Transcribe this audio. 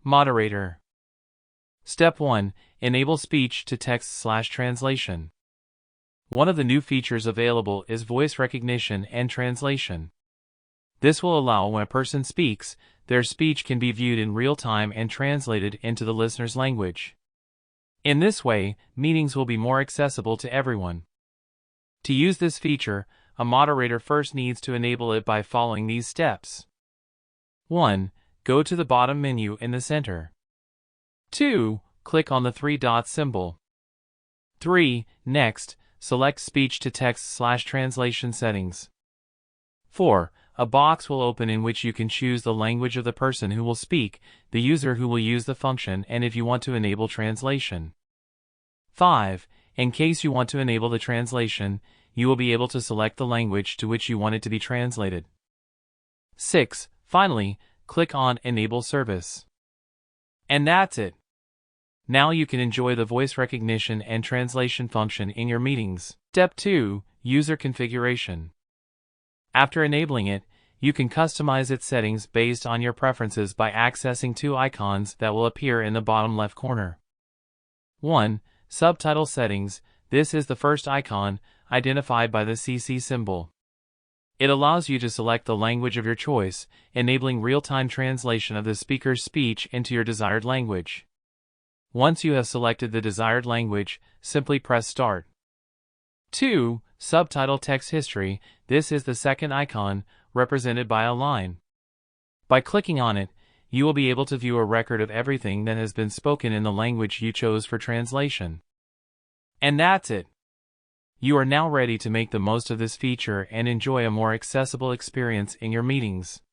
Moderator. Step 1. Enable speech-to-text/translation. One of the new features available is voice recognition and translation. This will allow when a person speaks, their speech can be viewed in real time and translated into the listener's language. In this way, meetings will be more accessible to everyone. To use this feature, a moderator first needs to enable it by following these steps. 1. Go to the bottom menu in the center. 2. Click on the three dots symbol. 3. Next, select speech-to-text/translation settings. 4. A box will open in which you can choose the language of the person who will speak, the user who will use the function, and if you want to enable translation. 5. In case you want to enable the translation, you will be able to select the language to which you want it to be translated. 6. Finally, click on Enable Service. And that's it. Now you can enjoy the voice recognition and translation function in your meetings. Step 2. User configuration. After enabling it, you can customize its settings based on your preferences by accessing two icons that will appear in the bottom left corner. 1. Subtitle settings. This is the first icon, identified by the CC symbol. It allows you to select the language of your choice, enabling real-time translation of the speaker's speech into your desired language. Once you have selected the desired language, simply press Start. 2. Subtitle text history. This is the second icon, represented by a line. By clicking on it, you will be able to view a record of everything that has been spoken in the language you chose for translation. And that's it. You are now ready to make the most of this feature and enjoy a more accessible experience in your meetings.